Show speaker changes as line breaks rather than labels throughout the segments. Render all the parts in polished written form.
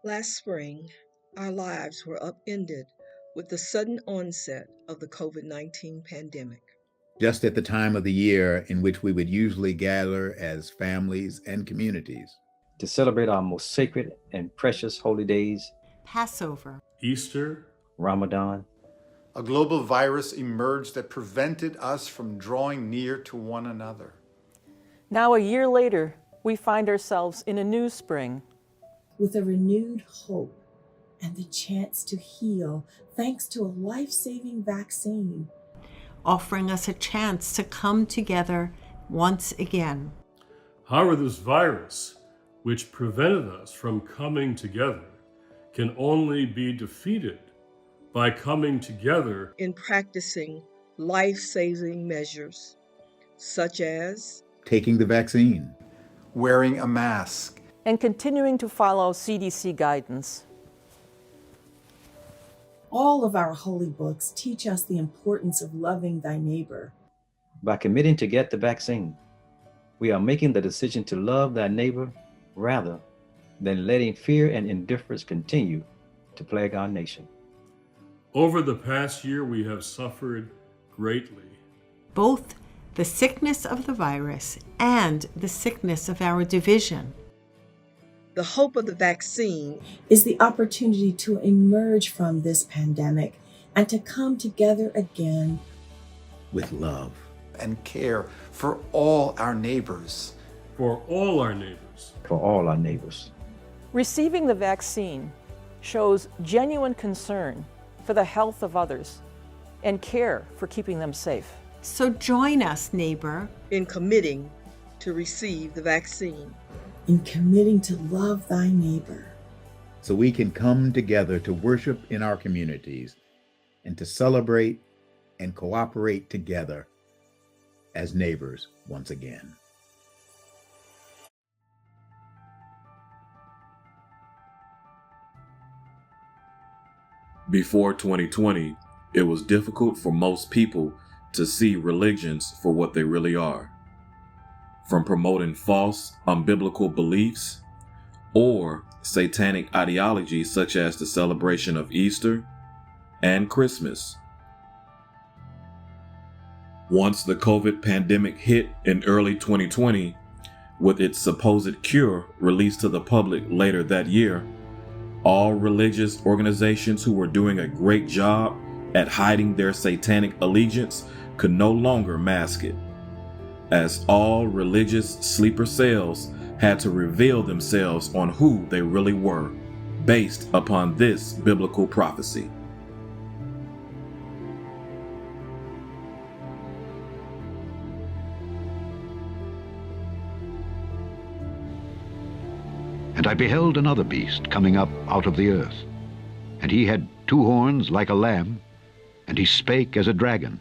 Last spring, our lives were upended with the sudden onset of the COVID-19 pandemic.
Just at the time of the year in which we would usually gather as families and communities
to celebrate our most sacred and precious holy days,
Passover,
Easter,
Ramadan.
A global virus emerged that prevented us from drawing near to one another.
Now, a year later, we find ourselves in a new spring,
with a renewed hope and the chance to heal thanks to a life-saving vaccine,
offering us a chance to come together once again.
However, this virus, which prevented us from coming together, can only be defeated by coming together
in practicing life-saving measures such as
taking the vaccine,
wearing a mask,
and continuing to follow CDC guidance.
All of our holy books teach us the importance of loving thy neighbor.
By committing to get the vaccine, we are making the decision to love thy neighbor rather than letting fear and indifference continue to plague our nation.
Over the past year, we have suffered greatly.
Both the sickness of the virus and the sickness of our division.
The hope of the vaccine
is the opportunity to emerge from this pandemic and to come together again
with love
and care for all our neighbors.
For all our neighbors.
For all our neighbors.
Receiving the vaccine shows genuine concern for the health of others and care for keeping them safe.
So join us, neighbor,
in committing to receive the vaccine,
in committing to love thy neighbor,
so we can come together to worship in our communities and to celebrate and cooperate together as neighbors once again.
Before 2020, it was difficult for most people to see religions for what they really are. From promoting false, unbiblical beliefs or satanic ideologies such as the celebration of Easter and Christmas. Once the COVID pandemic hit in early 2020, with its supposed cure released to the public later that year, all religious organizations who were doing a great job at hiding their satanic allegiance could no longer mask it, as all religious sleeper cells had to reveal themselves on who they really were, based upon this biblical prophecy.
And I beheld another beast coming up out of the earth. And he had 2 horns like a lamb, and he spake as a dragon.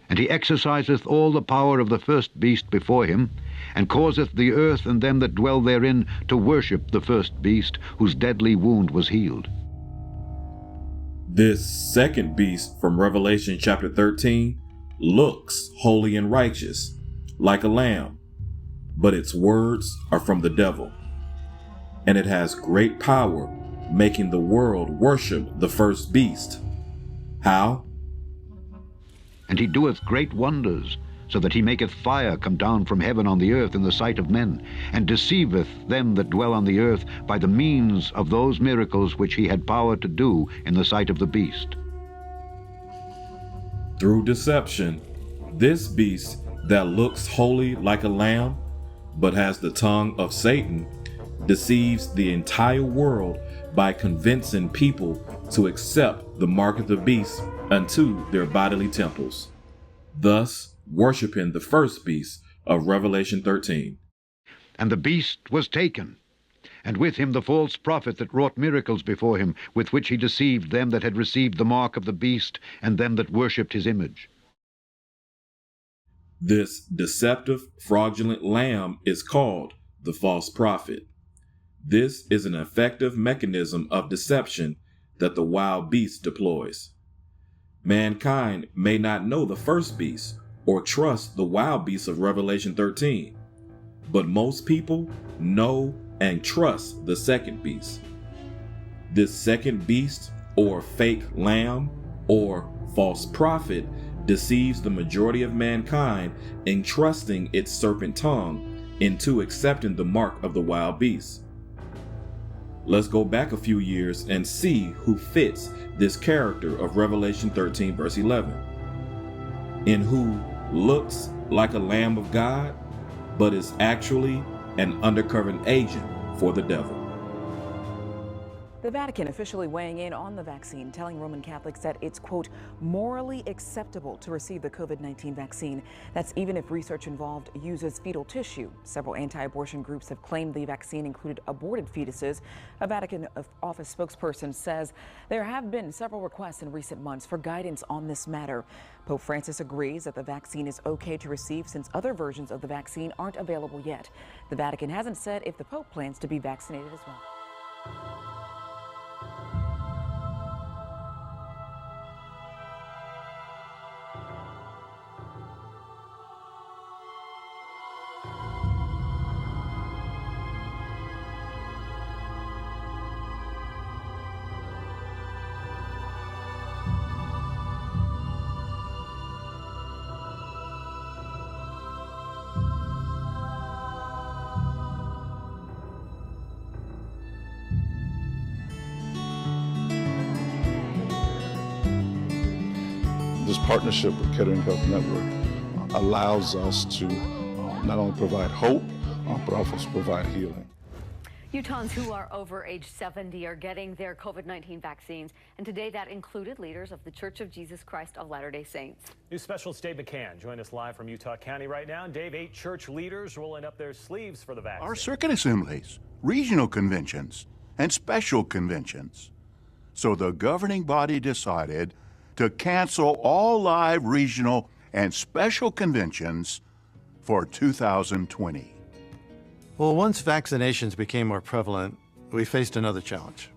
And he exerciseth all the power of the first beast before him, and causeth the earth and them that dwell therein to worship the first beast, whose deadly wound was healed.
This second beast from Revelation chapter 13 looks holy and righteous, like a lamb, but its words are from the devil. And it has great power, making the world worship the first beast. How?
And he doeth great wonders, so that he maketh fire come down from heaven on the earth in the sight of men, and deceiveth them that dwell on the earth by the means of those miracles which he had power to do in the sight of the beast.
Through deception, this beast that looks holy like a lamb, but has the tongue of Satan, deceives the entire world by convincing people to accept the mark of the beast unto their bodily temples, thus worshiping the first beast of Revelation 13.
And the beast was taken, and with him the false prophet that wrought miracles before him, with which he deceived them that had received the mark of the beast, and them that worshipped his image.
This deceptive, fraudulent lamb is called the false prophet. This is an effective mechanism of deception that the wild beast deploys. Mankind may not know the first beast or trust the wild beast of Revelation 13, but most people know and trust the second beast. This second beast, or fake lamb, or false prophet, deceives the majority of mankind, entrusting its serpent tongue into accepting the mark of the wild beast. Let's go back a few years and see who fits this character of Revelation 13 verse 11. In who looks like a lamb of God, but is actually an undercover agent for the devil.
The Vatican officially weighing in on the vaccine, telling Roman Catholics that it's, quote, morally acceptable to receive the COVID-19 vaccine. That's even if research involved uses fetal tissue. Several anti-abortion groups have claimed the vaccine included aborted fetuses. A Vatican office spokesperson says there have been several requests in recent months for guidance on this matter. Pope Francis agrees that the vaccine is okay to receive since other versions of the vaccine aren't available yet. The Vatican hasn't said if the Pope plans to be vaccinated as well.
This partnership with Kettering Health Network allows us to not only provide hope, but also provide healing.
Utahns who are over age 70 are getting their COVID-19 vaccines, and today that included leaders of the Church of Jesus Christ of Latter-day Saints.
News Specialist Dave McCann joined us live from Utah County right now. Dave, 8 church leaders rolling up their sleeves for the vaccine.
Our circuit assemblies, regional conventions, and special conventions. So the governing body decided to cancel all live regional and special conventions for 2020.
Well, once vaccinations became more prevalent, we faced another challenge.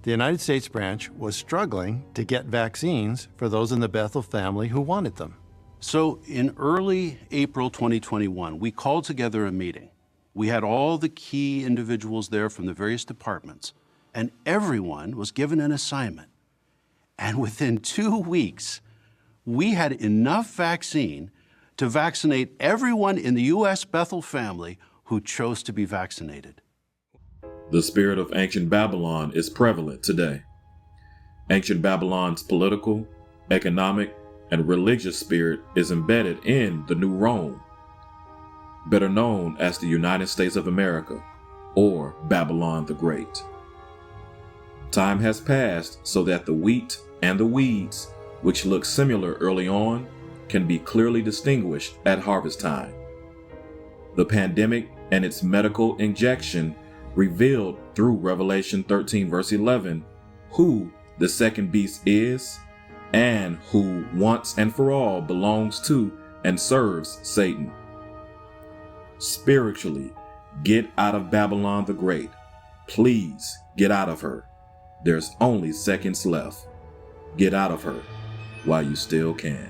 The United States branch was struggling to get vaccines for those in the Bethel family who wanted them.
So in early April 2021, we called together a meeting. We had all the key individuals there from the various departments, and everyone was given an assignment. And within 2 weeks, we had enough vaccine to vaccinate everyone in the U.S. Bethel family who chose to be vaccinated.
The spirit of ancient Babylon is prevalent today. Ancient Babylon's political, economic, and religious spirit is embedded in the New Rome, better known as the United States of America, or Babylon the Great. Time has passed so that the wheat and the weeds, which look similar early on, can be clearly distinguished at harvest time. The pandemic and its medical injection revealed through Revelation 13 verse 11 who the second beast is and who once and for all belongs to and serves Satan. Spiritually, get out of Babylon the Great. Please get out of her. There's only seconds left. Get out of her while you still can.